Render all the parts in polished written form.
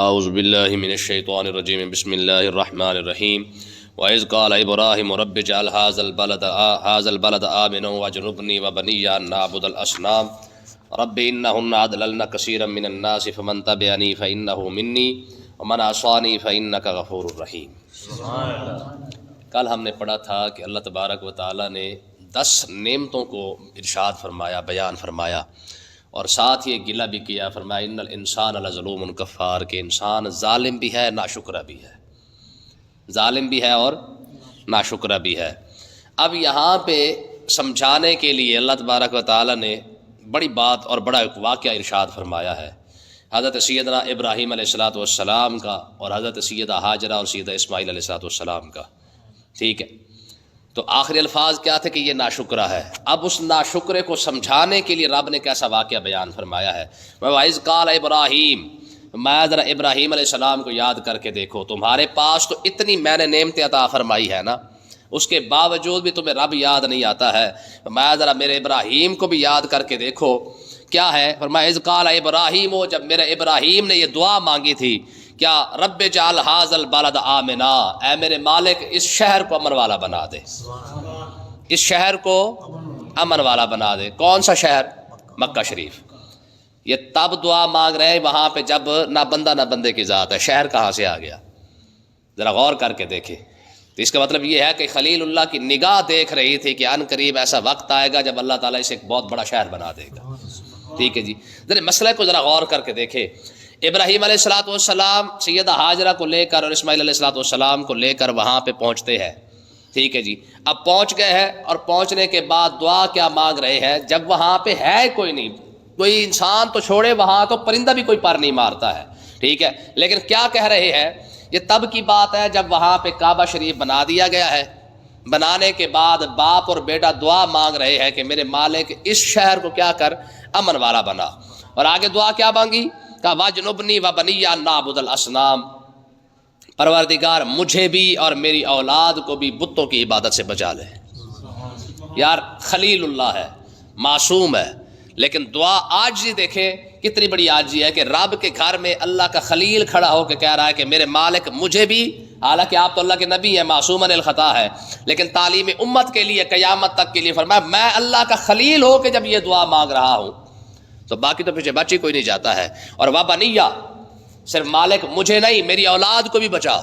اعوذ باللہ من الشیطان الرجیم بسم اللہ الرحمن الرحیم وَإِذْ قَالَ إِبْرَاهِيمُ رَبِّ اجْعَلْ هَٰذَا الْبَلَدَ آمِنًا وَاجْنُبْنِي وَبَنِيَّ أَن نَّعْبُدَ الْأَصْنَامَ رَبِّ إِنَّهُنَّ أَضْلَلْنَ كَثِيرًا مِّنَ النَّاسِ فَمَن تَبِعَنِي فَإِنَّهُ مِنِّي وَمَنْ عَصَانِي فَإِنَّكَ غَفُورٌ رَّحِيمٌ۔ کل ہم نے پڑھا تھا کہ اللہ تبارک و تعالیٰ نے 10 نعمتوں کو ارشاد فرمایا، بیان فرمایا، اور ساتھ یہ گلہ بھی کیا، فرمایا ان الانسان لظلوم کفار، کہ انسان ظالم بھی ہے ناشکرہ بھی ہے، ظالم بھی ہے اور ناشکرہ بھی ہے۔ اب یہاں پہ سمجھانے کے لیے اللہ تبارک و تعالیٰ نے بڑی بات اور بڑا ایک واقعہ ارشاد فرمایا ہے، حضرت سیدنا ابراہیم علیہ السلام کا اور حضرت سیدہ ہاجرہ اور سیدہ اسماعیل علیہ السلام کا، ٹھیک ہے۔ تو آخری الفاظ کیا تھے کہ یہ ناشکرہ ہے۔ اب اس ناشکرے کو سمجھانے کے لیے رب نے کیسا واقعہ بیان فرمایا ہے، وَإِذْ قَالَ إِبْرَاهِيمُ، میں ذرا ابراہیم علیہ السلام کو یاد کر کے دیکھو، تمہارے پاس تو اتنی میں نے نعمتیں عطا فرمائی ہے نا، اس کے باوجود بھی تمہیں رب یاد نہیں آتا ہے۔ میں ذرا میرے ابراہیم کو بھی یاد کر کے دیکھو، کیا ہے؟ فرمایا اذ قال ابراہیم، جب میرے ابراہیم نے یہ دعا مانگی تھی، کیا رب اجعل ھذا البلد آمنا، اے میرے مالک اس شہر کو امن والا بنا دے، اس شہر کو امن والا بنا دے۔ کون سا شہر؟ مکہ شریف۔ یہ تب دعا مانگ رہے ہیں وہاں پہ جب نہ بندہ نہ بندے کی ذات ہے، شہر کہاں سے آ گیا؟ ذرا غور کر کے دیکھیں۔ تو اس کا مطلب یہ ہے کہ خلیل اللہ کی نگاہ دیکھ رہی تھی کہ ان قریب ایسا وقت آئے گا جب اللہ تعالیٰ اسے ایک بہت بڑا شہر بنا دے گا، ٹھیک ہے جی۔ ذرا مسئلہ کو ذرا غور کر کے دیکھیں۔ ابراہیم علیہ السلام سیدہ ہاجرہ کو لے کر اور اسماعیل علیہ السلام کو لے کر وہاں پہ پہنچتے ہیں، ٹھیک ہے جی۔ اب پہنچ گئے ہیں اور پہنچنے کے بعد دعا کیا مانگ رہے ہیں؟ جب وہاں پہ ہے کوئی نہیں، کوئی انسان تو چھوڑے، وہاں تو پرندہ بھی کوئی پر نہیں مارتا ہے، ٹھیک ہے، لیکن کیا کہہ رہے ہیں؟ یہ تب کی بات ہے جب وہاں پہ کعبہ شریف بنا دیا گیا ہے۔ بنانے کے بعد باپ اور بیٹا دعا مانگ رہے ہیں کہ میرے مالک اس شہر کو کیا کر، امن والا بنا۔ اور آگے دعا کیا مانگی؟ کہا واجنبنی وبنی ان نعبد الاصنام، پروردگار مجھے بھی اور میری اولاد کو بھی بتوں کی عبادت سے بچا لے۔ یار خلیل اللہ ہے، معصوم ہے، لیکن دعا عاجزی دیکھیں کتنی بڑی عاجزی ہے کہ رب کے گھر میں اللہ کا خلیل کھڑا ہو کے کہہ رہا ہے کہ میرے مالک مجھے بھی، حالانکہ آپ تو اللہ کے نبی ہیں، معصوم عن الخطا ہے، لیکن تعلیم امت کے لیے قیامت تک کے لیے فرمایا میں اللہ کا خلیل ہو کے جب یہ دعا مانگ رہا ہوں تو باقی تو پیچھے بچ ہی کوئی نہیں جاتا ہے۔ اور وبنیہ، صرف مالک مجھے نہیں میری اولاد کو بھی بچا۔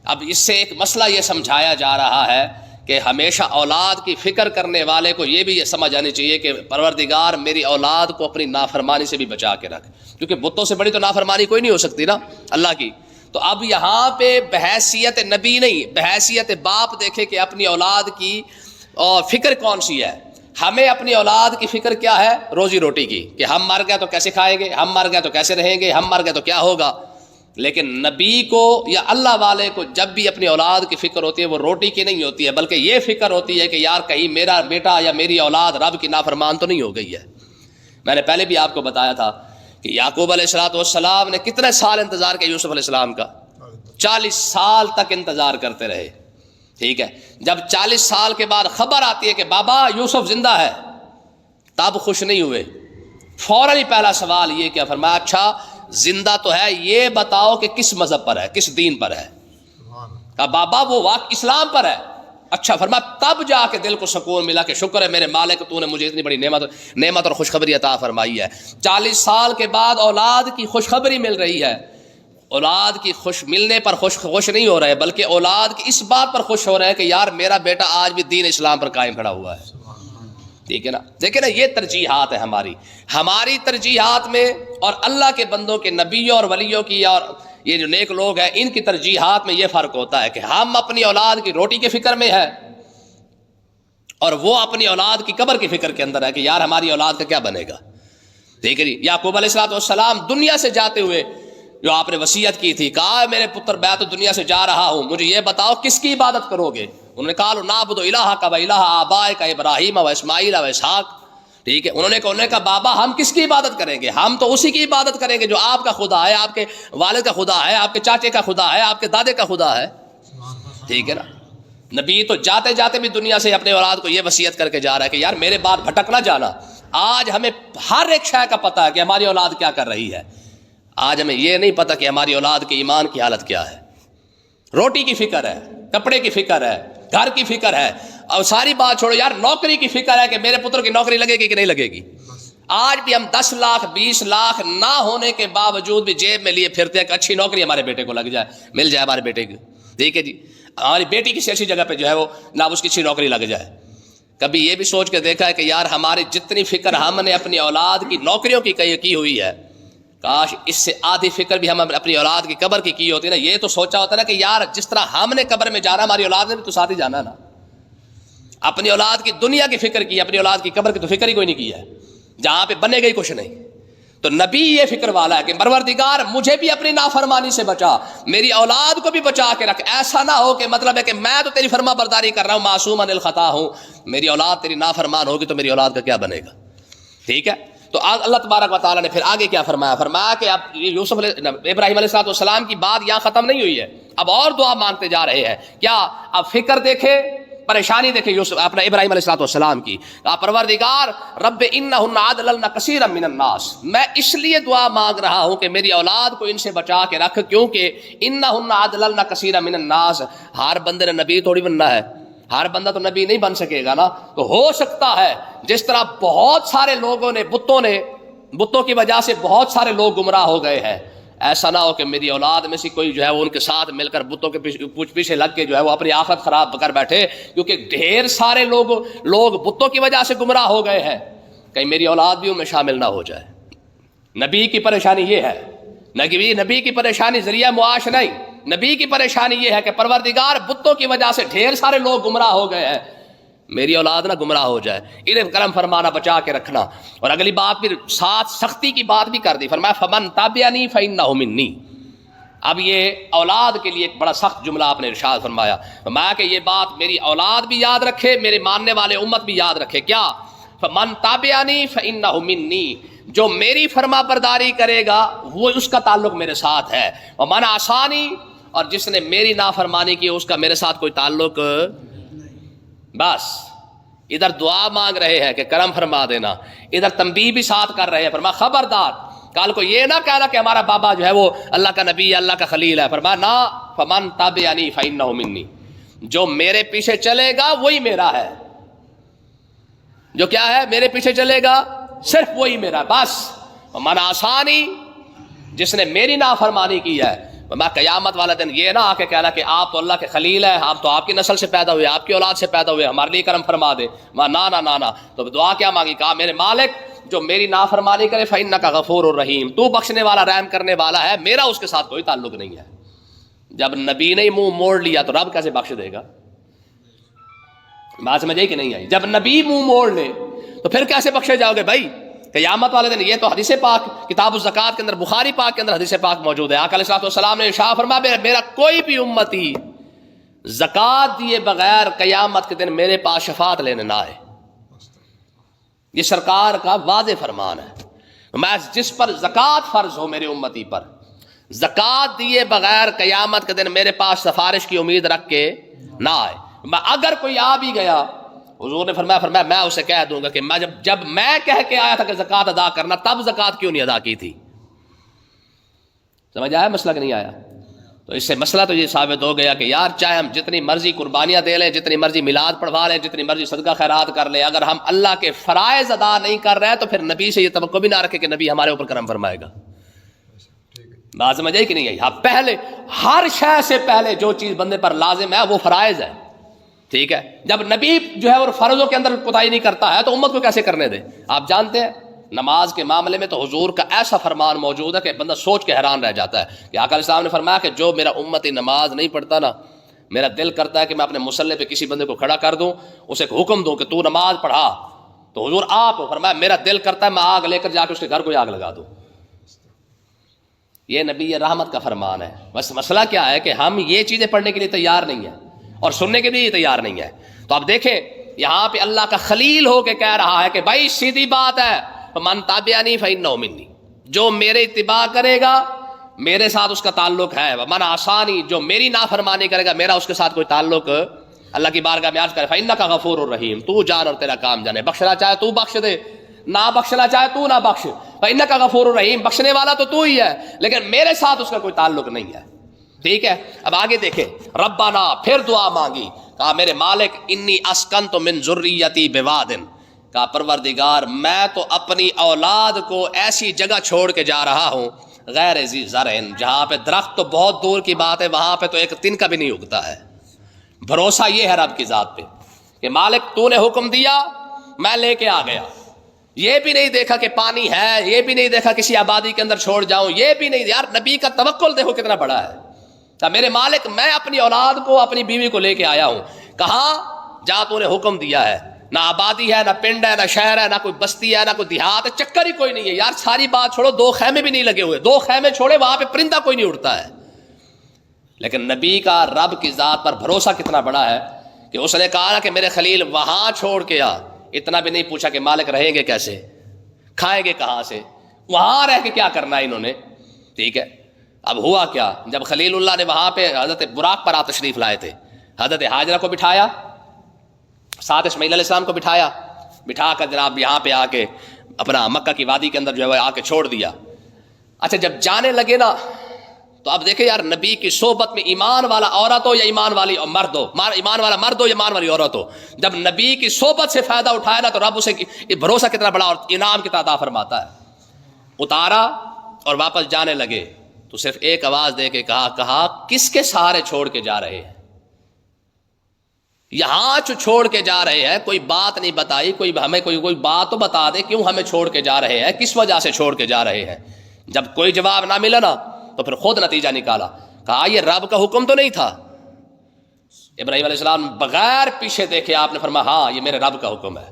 اب اس سے ایک مسئلہ یہ سمجھایا جا رہا ہے کہ ہمیشہ اولاد کی فکر کرنے والے کو یہ بھی یہ سمجھ آنی چاہیے کہ پروردگار میری اولاد کو اپنی نافرمانی سے بھی بچا کے رکھ، کیونکہ بتوں سے بڑی تو نافرمانی کوئی نہیں ہو سکتی نا اللہ کی۔ تو اب یہاں پہ بحیثیت نبی نہیں، بحیثیت باپ دیکھے کہ اپنی اولاد کی فکر کون سی ہے۔ ہمیں اپنی اولاد کی فکر کیا ہے؟ روزی روٹی کی، کہ ہم مر گئے تو کیسے کھائیں گے، ہم مر گئے تو کیسے رہیں گے، ہم مر گئے تو کیا ہوگا۔ لیکن نبی کو یا اللہ والے کو جب بھی اپنی اولاد کی فکر ہوتی ہے وہ روٹی کی نہیں ہوتی ہے، بلکہ یہ فکر ہوتی ہے کہ یار کہیں میرا بیٹا یا میری اولاد رب کی نافرمان تو نہیں ہو گئی ہے۔ میں نے پہلے بھی آپ کو بتایا تھا کہ یعقوب علیہ السلام نے کتنے سال انتظار کیا یوسف علیہ السلام کا؟ 40 سال تک انتظار کرتے رہے، ٹھیک ہے۔ جب 40 سال کے بعد خبر آتی ہے کہ بابا یوسف زندہ ہے، تب خوش نہیں ہوئے، فوراً ہی پہلا سوال یہ کیا فرمایا؟ اچھا زندہ تو ہے، یہ بتاؤ کہ کس مذہب پر ہے، کس دین پر ہے؟ کہا بابا وہ واقع اسلام پر ہے۔ اچھا فرمایا تب جا کے دل کو سکون ملا کہ شکر ہے میرے مالک تو نے مجھے اتنی بڑی نعمت اور خوشخبری عطا فرمائی ہے۔ 40 سال کے بعد اولاد کی خوشخبری مل رہی ہے۔ اولاد کی خوش ملنے پر خوش نہیں ہو رہے، بلکہ اولاد کی اس بات پر خوش ہو رہے ہیں کہ یار میرا بیٹا آج بھی دین اسلام پر قائم کھڑا ہوا ہے، ٹھیک ہے نا۔ دیکھیں نا یہ ترجیحات ہے ہماری ترجیحات میں، اور اللہ کے بندوں کے نبیوں اور ولیوں کی اور یہ جو نیک لوگ ہیں ان کی ترجیحات میں یہ فرق ہوتا ہے کہ ہم اپنی اولاد کی روٹی کی فکر میں ہے اور وہ اپنی اولاد کی قبر کی فکر کے اندر ہے کہ یار ہماری اولاد کا کیا بنے گا، ٹھیک ہے جی۔ یعقوب علیہ السلام دنیا سے جاتے ہوئے جو آپ نے وصیت کی تھی، کہا میرے پتر میں تو دنیا سے جا رہا ہوں، مجھے یہ بتاؤ کس کی عبادت کرو گے؟ انہوں نے کہا نعبد الہک و الہ آبائک ابراہیم و اسماعیل و اسحاق، ٹھیک ہے۔ انہوں نے کہا بابا ہم کس کی عبادت کریں گے؟ ہم تو اسی کی عبادت کریں گے جو آپ کا خدا ہے، آپ کے والد کا خدا ہے، آپ کے چاچے کا خدا ہے، آپ کے دادے کا خدا ہے، ٹھیک ہے نا۔ نبی تو جاتے جاتے بھی دنیا سے اپنے اولاد کو یہ وصیت کر کے جا رہا ہے کہ یار میرے بعد بھٹک نہ جانا۔ آج ہمیں ہر ایک شے کا پتہ ہے کہ ہماری اولاد کیا کر رہی ہے، آج ہمیں یہ نہیں پتہ کہ ہماری اولاد کے ایمان کی حالت کیا ہے. روٹی کی فکر ہے, کپڑے کی فکر ہے, گھر کی فکر ہے, اور ساری بات چھوڑو یار, نوکری کی فکر ہے کہ میرے پتر کی نوکری لگے گی کہ نہیں لگے گی. آج بھی ہم 10 لاکھ 20 لاکھ نہ ہونے کے باوجود بھی جیب میں لیے پھرتے ہیں کہ اچھی نوکری ہمارے بیٹے کو لگ جائے, مل جائے ہمارے بیٹے کو. ٹھیک ہے جی, ہماری بیٹی کسی ایسی جگہ پہ جو ہے وہ نہ اس کی اچھی نوکری لگ جائے. کبھی یہ بھی سوچ کے دیکھا ہے کہ یار ہماری جتنی فکر ہم نے اپنی اولاد کی نوکریوں کی ہوئی ہے, کاش اس سے آدھی فکر بھی ہم اپنی اولاد کی قبر کی ہوتی نا. یہ تو سوچا ہوتا نا کہ یار جس طرح ہم نے قبر میں جانا, ہماری اولاد نے بھی تو ساتھ ہی جانا نا. اپنی اولاد کی دنیا کی فکر کی, اپنی اولاد کی قبر کی تو فکر ہی کوئی نہیں کی ہے, جہاں پہ بنے گئی کچھ نہیں. تو نبی یہ فکر والا ہے کہ پروردگار مجھے بھی اپنی نافرمانی سے بچا, میری اولاد کو بھی بچا کے رکھ. ایسا نہ ہو کہ مطلب ہے کہ میں تو تیری فرما برداری کر رہا ہوں, معصوم عن الخطا ہوں, میری اولاد تیری نافرمان ہوگی تو میری اولاد کا کیا بنے گا. ٹھیک ہے, تو اللہ تبارک و تعالیٰ نے پھر آگے کیا فرمایا, فرمایا کہ اب ابراہیم علیہ السلام کی بات یہاں ختم نہیں ہوئی ہے, اب اور دعا مانگتے جا رہے ہیں. کیا اب فکر دیکھے, پریشانی دیکھے یوسف اپنا ابراہیم علیہ السلام کی. پروردگار رب انہن اضللن کثیرا من الناس, میں اس لیے دعا مانگ رہا ہوں کہ میری اولاد کو ان سے بچا کے رکھ, کیونکہ انہن اضللن کثیرا من الناس. ہر بندے نے نبی تھوڑی بننا ہے, ہر بندہ تو نبی نہیں بن سکے گا نا. تو ہو سکتا ہے جس طرح بہت سارے لوگوں نے بتوں کی وجہ سے بہت سارے لوگ گمراہ ہو گئے ہیں, ایسا نہ ہو کہ میری اولاد میں سے کوئی جو ہے وہ ان کے ساتھ مل کر بتوں کے پیچھے لگ کے جو ہے وہ اپنی آخرت خراب کر بیٹھے, کیونکہ ڈھیر سارے لوگ بتوں کی وجہ سے گمراہ ہو گئے ہیں. کہیں میری اولاد بھی ان میں شامل نہ ہو جائے. نبی کی پریشانی یہ ہے, نبی کی پریشانی ذریعہ معاش نہیں, نبی کی پریشانی یہ ہے کہ پروردگار بتوں کی وجہ سے ڈھیر سارے لوگ گمراہ ہو گئے ہیں, میری اولاد نہ گمراہ ہو جائے, انہیں کرم فرمانا, بچا کے رکھنا. اور اگلی بات پھر ساتھ سختی کی بات بھی کر دی, فرمایا فمن تابعنی فانہ منی. اب یہ اولاد کے لیے ایک بڑا سخت جملہ آپ نے ارشاد فرمایا, فرمایا کہ یہ بات میری اولاد بھی یاد رکھے, میرے ماننے والے امت بھی یاد رکھے. کیا, فمن تابعنی فانہ منی, جو میری فرما برداری کرے گا وہ اس کا تعلق میرے ساتھ ہے. ومن عصانی, اور جس نے میری نافرمانی کی اس کا میرے ساتھ کوئی تعلق. بس ادھر دعا مانگ رہے ہیں کہ کرم فرما دینا, ادھر تنبیہ بھی ساتھ کر رہے ہیں. فرما خبردار کل کو یہ نہ کہنا کہ ہمارا بابا جو ہے وہ اللہ کا نبی ہے, اللہ کا خلیل ہے. فرما نا, فمن تابعنی فانہ منی, جو میرے پیچھے چلے گا وہی میرا ہے. جو کیا ہے, میرے پیچھے چلے گا صرف وہی میرا. بس من عصانی, جس نے میری نافرمانی کی ہے, میں قیامت والا دن یہ نہ آ کے کہنا کہ آپ تو اللہ کے خلیل ہیں, آپ تو آپ کی نسل سے پیدا ہوئے, آپ کی اولاد سے پیدا ہوئے, ہمارے لیے کرم فرما دے. نا نا نا نا. تو دعا کیا مانگی, کہا میرے مالک جو میری نافرمانی کرے فإنک غفور الرحیم, تو بخشنے والا رحم کرنے والا ہے, میرا اس کے ساتھ کوئی تعلق نہیں ہے. جب نبی نے منہ موڑ لیا تو رب کیسے بخش دے گا؟ بات سمجھے کہ نہیں آئی؟ جب نبی منہ موڑ لے تو پھر کیسے بخشے جاؤ گے بھائی؟ قیامت والے دن. یہ تو حدیث پاک کتاب الزکات کے اندر, بخاری پاک کے اندر حدیث پاک موجود ہے. آقا علیہ السلام نے ارشاد فرمایا میرا کوئی بھی امتی زکات دیے بغیر قیامت کے دن میرے پاس شفاعت لینے نہ آئے. یہ سرکار کا واضح فرمان ہے. میں جس پر زکات فرض ہو میرے امتی پر, زکات دیے بغیر قیامت کے دن میرے پاس سفارش کی امید رکھ کے نہ آئے. میں اگر کوئی آ بھی گیا, حضور نے فرمایا میں اسے کہہ دوں گا کہ میں جب میں کہہ کے آیا تھا کہ زکات ادا کرنا, تب زکات کیوں نہیں ادا کی تھی؟ سمجھ آیا مسئلہ کہ نہیں آیا؟ تو اس سے مسئلہ تو یہ ثابت ہو گیا کہ یار چاہے ہم جتنی مرضی قربانیاں دے لیں, جتنی مرضی میلاد پڑھوا لیں, جتنی مرضی صدقہ خیرات کر لیں, اگر ہم اللہ کے فرائض ادا نہیں کر رہے ہیں تو پھر نبی سے یہ توقع بھی نہ رکھے کہ نبی ہمارے اوپر کرم فرمائے گا. بات سمجھ آئی کہ نہیں آئی؟ ہاں, پہلے ہر شے سے پہلے جو چیز بندے پر لازم ہے وہ فرائض ہے. ٹھیک ہے, جب نبی جو ہے وہ فرضوں کے اندر کوتاہی نہیں کرتا ہے تو امت کو کیسے کرنے دے؟ آپ جانتے ہیں نماز کے معاملے میں تو حضور کا ایسا فرمان موجود ہے کہ بندہ سوچ کے حیران رہ جاتا ہے کہ آقا علیہ السلام نے فرمایا کہ جو میرا امتی نماز نہیں پڑھتا نا, میرا دل کرتا ہے کہ میں اپنے مصلی پہ کسی بندے کو کھڑا کر دوں, اسے حکم دوں کہ تو نماز پڑھا. تو حضور آپ فرمایا میرا دل کرتا ہے میں آگ لے کر جا کے اس کے گھر کو آگ لگا دوں. یہ نبی رحمت کا فرمان ہے. بس مسئلہ کیا ہے کہ ہم یہ چیزیں پڑھنے کے لیے تیار نہیں ہیں اور سننے کے لیے تیار نہیں ہے. تو آپ دیکھیں یہاں پہ اللہ کا خلیل ہو کے کہہ رہا ہے کہ بھائی سیدھی بات ہے, من تابعنی فإنہ منی, جو میرے اتباع کرے گا میرے ساتھ اس کا تعلق ہے. من عصانی, جو میری نافرمانی کرے گا میرا اس کے ساتھ کوئی تعلق. اللہ کی بارگاہ میں عرض کرے فإنک غفور الرحیم, تو جان اور تیرا کام جانے, بخشنا چاہے تو بخش دے, نہ بخشنا چاہے تو نہ بخش، فإنک غفور رحیم، بخشنے والا تو ہی ہے، لیکن میرے ساتھ اس کا کوئی تعلق نہیں ہے. ٹھیک ہے. اب آگے دیکھیں، ربنا، پھر دعا مانگی، کہا میرے مالک انی اسکنت من ذریتی بواد، کہا پروردگار میں تو اپنی اولاد کو ایسی جگہ چھوڑ کے جا رہا ہوں غیر ذی زرع، جہاں پہ درخت تو بہت دور کی بات ہے، وہاں پہ تو ایک تن کا بھی نہیں اگتا ہے. بھروسہ یہ ہے رب کی ذات پہ کہ مالک تو نے حکم دیا میں لے کے آ گیا، یہ بھی نہیں دیکھا کہ پانی ہے، یہ بھی نہیں دیکھا کسی آبادی کے اندر چھوڑ جاؤں، یہ بھی نہیں. یار نبی کا توکل دیکھو کتنا بڑا ہے. کہ میرے مالک میں اپنی اولاد کو، اپنی بیوی کو لے کے آیا ہوں، کہاں؟ جہاں تو نے حکم دیا ہے. نہ آبادی ہے، نہ پنڈ ہے، نہ شہر ہے، نہ کوئی بستی ہے، نہ کوئی دیہات ہے، چکر ہی کوئی نہیں ہے. یار ساری بات چھوڑو، 2 خیمے بھی نہیں لگے ہوئے، 2 خیمے چھوڑے وہاں پہ پرندہ کوئی نہیں اڑتا ہے. لیکن نبی کا رب کی ذات پر بھروسہ کتنا بڑا ہے کہ اس نے کہا کہ میرے خلیل وہاں چھوڑ کے آ. اتنا بھی نہیں پوچھا کہ مالک رہیں گے کیسے، کھائیں گے کہاں سے، وہاں رہ کے کیا کرنا ہے انہوں نے. ٹھیک ہے. اب ہوا کیا، جب خلیل اللہ نے وہاں پہ حضرت براق پر تشریف لائے تھے، حضرت حاجرہ کو بٹھایا، ساتھ اسماعیل علیہ السلام کو بٹھایا، بٹھا کر جناب یہاں پہ آ کے اپنا مکہ کی وادی کے اندر جو ہے آ کے چھوڑ دیا. اچھا جب جانے لگے نا، تو اب دیکھیں یار نبی کی صحبت میں ایمان والا عورت ہو یا ایمان والی مرد ہو، ایمان والا مرد ہو یا ایمان والی عورت ہو، جب نبی کی صحبت سے فائدہ اٹھایا نا تو رب اسے بھروسہ کتنا بڑا اور انعام کتنا عطا فرماتا ہے. اتارا اور واپس جانے لگے تو صرف ایک آواز دے کے کہا کس کے سہارے چھوڑ کے جا رہے ہیں؟ یہاں چھوڑ کے جا رہے ہیں، کوئی بات نہیں بتائی، کوئی ہمیں کوئی بات تو بتا دے کیوں ہمیں چھوڑ کے جا رہے ہیں، کس وجہ سے چھوڑ کے جا رہے ہیں. جب کوئی جواب نہ ملا نا تو پھر خود نتیجہ نکالا، کہا یہ رب کا حکم تو نہیں تھا. ابراہیم علیہ السلام بغیر پیچھے دیکھے آپ نے فرمایا ہاں یہ میرے رب کا حکم ہے.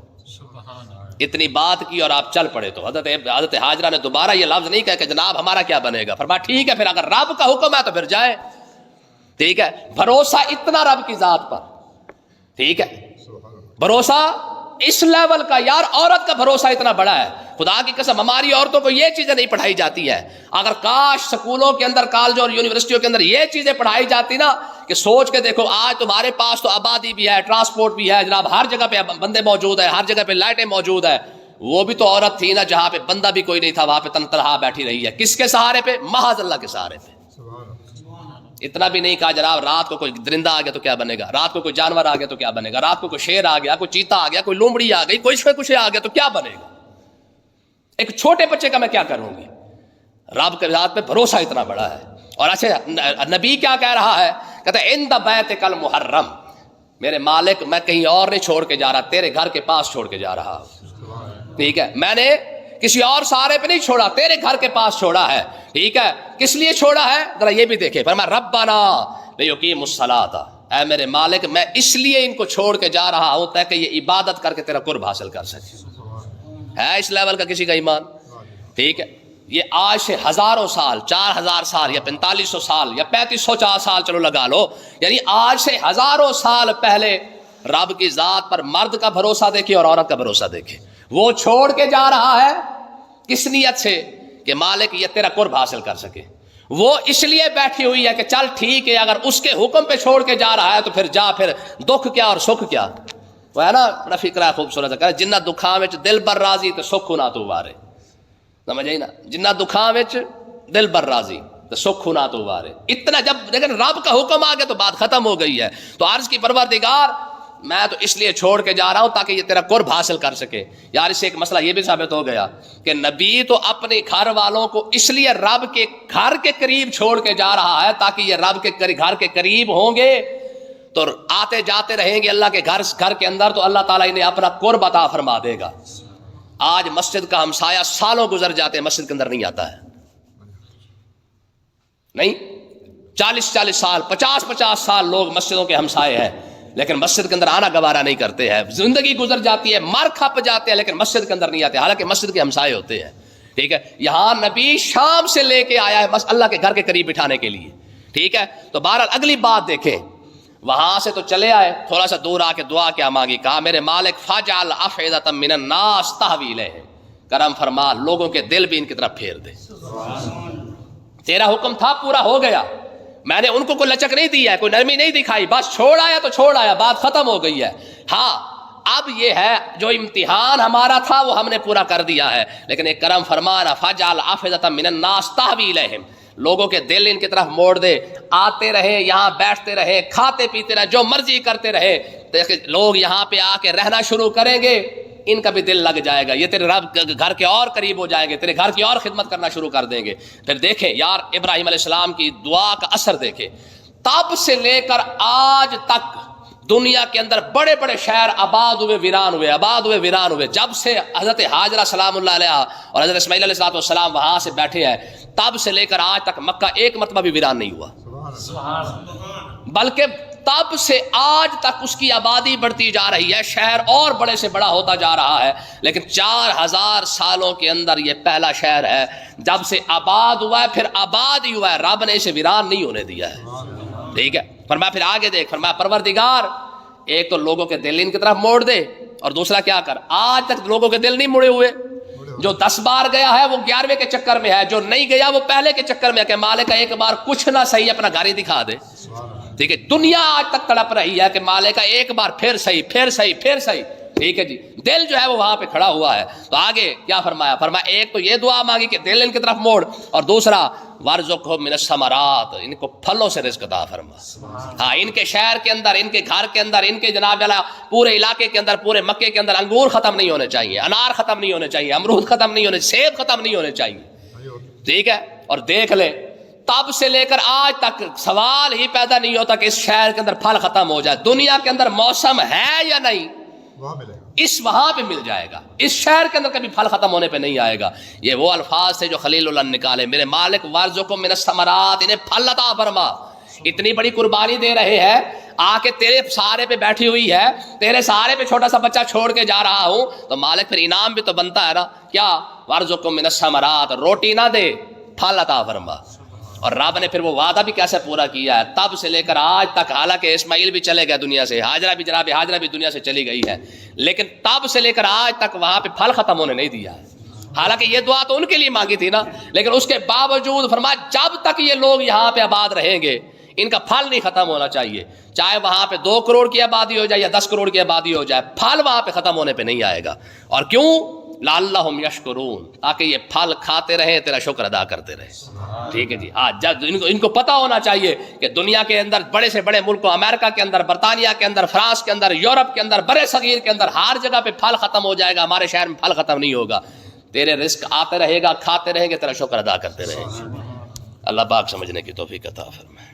اتنی بات کی اور آپ چل پڑے. تو حضرت حاجرہ نے دوبارہ یہ لفظ نہیں کہا کہ جناب ہمارا کیا بنے گا، فرمایا ٹھیک ہے پھر اگر رب کا حکم ہے تو پھر جائے. ٹھیک ہے. بھروسہ اتنا رب کی ذات پر. ٹھیک ہے. بھروسہ اس لیول کا. یار عورت کا بھروسہ اتنا بڑا ہے، خدا کی قسم ہماری عورتوں کو یہ چیزیں نہیں پڑھائی جاتی ہے. اگر کاش سکولوں کے اندر، کالجوں اور یونیورسٹیوں کے اندر یہ چیزیں پڑھائی جاتی نا کہ سوچ کے دیکھو آج تمہارے پاس تو آبادی بھی ہے، ٹرانسپورٹ بھی ہے جناب، ہر جگہ پہ بندے موجود ہیں، ہر جگہ پہ لائٹیں موجود ہے. وہ بھی تو عورت تھی نا جہاں پہ بندہ بھی کوئی نہیں تھا، وہاں پہ تنہا بیٹھی رہی ہے. کس کے سہارے پہ؟ محض اللہ کے سہارے پہ. اتنا بھی نہیں کہا جناب رات کو کوئی درندہ آ گیا تو کیا بنے گا، رات کو کوئی جانور آ گیا تو کیا بنے گا، رات کو کوئی شیر آ گیا، کوئی چیتا آ گیا، کوئی لومڑی آ گئی، کوئی کچھ آ گیا تو کیا بنے گا. ایک چھوٹے بچے کا میں کیا کروں گی. رب کے ذات پہ بھروسہ اتنا بڑا ہے. اور اچھا نبی کیا کہہ رہا ہے، کہتا ہے عند بیتک المحرم، میرے مالک میں کہیں اور نہیں چھوڑ کے جا رہا، تیرے گھر کے پاس چھوڑ کے جا رہا ہوں. ٹھیک ہے. میں نے کسی اور سہارے پہ نہیں چھوڑا، تیرے گھر کے پاس چھوڑا ہے. ٹھیک ہے. کس لیے چھوڑا ہے ذرا یہ بھی دیکھیں. فرمایا ربنا لیقیموا الصلاۃ، اے میرے مالک میں اس لیے ان کو چھوڑ کے جا رہا ہوں تاکہ یہ عبادت کر کے تیرا قرب حاصل کر سکے. ہے اس لیول کا کسی کا ایمان؟ ٹھیک ہے. یہ آج سے ہزاروں سال، 4000 سال یا 4500 سال یا 3550 سال چلو لگا لو، یعنی آج سے ہزاروں سال پہلے رب کی ذات پر مرد کا بھروسہ دیکھے اور عورت کا بھروسہ دیکھے. وہ چھوڑ کے جا رہا ہے کس نیت سے کہ مالک یہ تیرا قرب حاصل کر سکے. وہ اس لیے بیٹھی ہوئی ہے کہ چل ٹھیک ہے اگر اس کے حکم پہ چھوڑ کے جا رہا ہے تو پھر جا، پھر دکھ کیا اور سکھ کیا. وہ ہے نا بڑا فکرہ خوبصورت ہے، جنہ دکھاں وچ دل بر راضی تو سکھ نہ تو وارے. سمجھ آئی نا، جنہ دکھاں وچ دل بر راضی تو سکھ نہ تو وارے. اتنا جب لیکن رب کا حکم آ گیا تو بات ختم ہو گئی ہے. تو عرض کی پروردگار میں تو اس لیے چھوڑ کے جا رہا ہوں تاکہ یہ تیرا قرب حاصل کر سکے. یار اس سے ایک مسئلہ یہ بھی ثابت ہو گیا کہ نبی تو اپنے گھر والوں کو اس لیے رب کے گھر کے قریب چھوڑ کے جا رہا ہے تاکہ یہ رب کے گھر کے قریب ہوں گے تو آتے جاتے رہیں گے اللہ کے گھر کے اندر، تو اللہ تعالیٰ انہیں اپنا قرب عطا فرما دے گا. آج مسجد کا ہمسایہ سالوں گزر جاتے ہیں مسجد کے اندر نہیں آتا ہے، نہیں 40 سال 50 سال لوگ مسجدوں کے ہمسائے ہیں لیکن مسجد کے اندر آنا گوارا نہیں کرتے ہیں. زندگی گزر جاتی ہے، مر کھپ جاتے ہیں لیکن مسجد کے اندر نہیں آتے، حالانکہ مسجد کے ہمسائے ہوتے ہیں. ٹھیک ہے. یہاں نبی شام سے لے کے آیا ہے بس اللہ کے گھر کے قریب بٹھانے کے لیے. ٹھیک ہے. تو بہرحال اگلی بات دیکھیں، وہاں سے تو چلے آئے، تھوڑا سا دور آ کے دعا کیا مانگی، کہا میرے مالک فاجعل افئدۃ من الناس تہوی الیہم، کرم فرما لوگوں کے دل بھی ان کی طرف پھیر دے. تیرا حکم تھا پورا ہو گیا، میں نے ان کو کوئی لچک نہیں دی ہے، کوئی نرمی نہیں دکھائی، بس چھوڑ آیا تو چھوڑ آیا، بات ختم ہو گئی ہے. ہاں اب یہ ہے جو امتحان ہمارا تھا وہ ہم نے پورا کر دیا ہے، لیکن ایک کرم فرمانا فجعل افئدۃ من الناس تہوی الیہم، لوگوں کے دل ان کی طرف موڑ دے، آتے رہے یہاں بیٹھتے رہے، کھاتے پیتے رہے، جو مرضی کرتے رہے، لوگ یہاں پہ آ کے رہنا شروع کریں گے، ان کا بھی دل لگ جائے گا، یہ تیرے رب گھر کے اور قریب ہو جائیں گے، تیرے گھر کی اور خدمت کرنا شروع کر دیں گے۔ پھر دیکھیں یار ابراہیم علیہ السلام کی دعا کا اثر دیکھیں، تب سے لے کر آج تک دنیا کے اندر بڑے بڑے شہر آباد ہوئے ویران ہوئے، آباد ہوئے ویران ہوئے، جب سے حضرت ہاجرہ سلام اللہ علیہ اور حضرت اسماعیل علیہ السلام وہاں سے بیٹھے ہیں، تب سے لے کر آج تک مکہ ایک مرتبہ بھی ویران نہیں ہوا، بلکہ تب سے آج تک اس کی آبادی بڑھتی جا رہی ہے، شہر اور بڑے سے بڑا ہوتا جا رہا ہے، لیکن 4000 سالوں کے اندر یہ پہلا شہر ہے جب سے آباد ہوا ہے، پھر آباد ہی ہوا ہے، رب نے اسے ویران نہیں ہونے دیا ہے۔ ٹھیک ہے، فرمایا پھر آگے دیکھ، فرمایا پروردگار ایک تو لوگوں کے دل ان کی طرف موڑ دے، اور دوسرا کیا کر، آج تک لوگوں کے دل نہیں مڑے ہوئے، جو 10 بار گیا ہے وہ 11ویں کے چکر میں ہے، جو نہیں گیا وہ پہلے کے چکر میں ہے کہ مالک ایک بار کچھ نہ صحیح اپنا گھر ہی دکھا دے۔ ٹھیک ہے، دنیا آج تک تڑپ رہی ہے کہ مالک ایک بار پھر صحیح پھر صحیح پھر صحیح۔ ٹھیک ہے جی، دل جو ہے وہ وہاں پہ کھڑا ہوا ہے۔ تو آگے کیا فرمایا، فرمایا ایک تو یہ دعا مانگی کہ دل ان کی طرف موڑ، اور دوسرا وارزقہم من الثمرات، ان کو پھلوں سے رزق عطا فرما۔ ہاں، ان کے شہر کے اندر، ان کے گھر کے اندر، ان کے جناب جلا پورے علاقے کے اندر، پورے مکے کے اندر انگور ختم نہیں ہونے چاہیے، انار ختم نہیں ہونے چاہیے، امرود ختم نہیں ہونے، سیب ختم نہیں ہونے چاہیے۔ ٹھیک ہے، اور دیکھ لے تب سے لے کر آج تک سوال ہی پیدا نہیں ہوتا کہ اس شہر کے اندر پھل ختم ہو جائے۔ دنیا کے اندر موسم ہے یا نہیں، اس وہاں پہ مل جائے گا، اس شہر کے اندر کبھی پھل ختم ہونے پہ نہیں آئے گا۔ یہ وہ الفاظ تھے جو خلیل اللہ نے نکالے، میرے مالک وارزقکم من الثمرات، انہیں پھل عطا فرما۔ اتنی بڑی قربانی دے رہے ہیں، آ کے تیرے سہارے پہ بیٹھی ہوئی ہے، تیرے سہارے پہ چھوٹا سا بچہ چھوڑ کے جا رہا ہوں، تو مالک پھر انعام بھی تو بنتا ہے نا، کیا وارزقکم من الثمرات، روٹی نہ دے پھل عطا فرما۔ اور رب نے پھر وہ وعدہ بھی کیسے پورا کیا ہے، تب سے لے کر آج تک، حالانکہ اسماعیل بھی چلے گئے دنیا سے، ہاجرہ بھی جناب ہاجرہ بھی دنیا سے چلی گئی ہے، لیکن تب سے لے کر آج تک وہاں پہ پھل ختم ہونے نہیں دیا ہے۔ حالانکہ یہ دعا تو ان کے لیے مانگی تھی نا، لیکن اس کے باوجود فرمایا جب تک یہ لوگ یہاں پہ آباد رہیں گے ان کا پھل نہیں ختم ہونا چاہیے، چاہے وہاں پہ 2 کروڑ کی آبادی ہو جائے یا 10 کروڑ کی آبادی ہو جائے، پھل وہاں پہ ختم ہونے پہ نہیں آئے گا۔ اور کیوں؟ لعلہم یشکرون، تاکہ یہ پھل کھاتے رہیں، تیرا شکر ادا کرتے رہیں۔ ٹھیک ہے جی، آج ان کو پتا ہونا چاہیے کہ دنیا کے اندر بڑے سے بڑے ملکوں، امریکہ کے اندر، برطانیہ کے اندر، فرانس کے اندر، یورپ کے اندر، برے صغیر کے اندر، ہر جگہ پہ پھل ختم ہو جائے گا، ہمارے شہر میں پھل ختم نہیں ہوگا۔ تیرے رزق آتے رہے گا، کھاتے رہیں گے، تیرا شکر ادا کرتے رہیں گے۔ اللہ پاک سمجھنے کی توفیق عطا فرمائے۔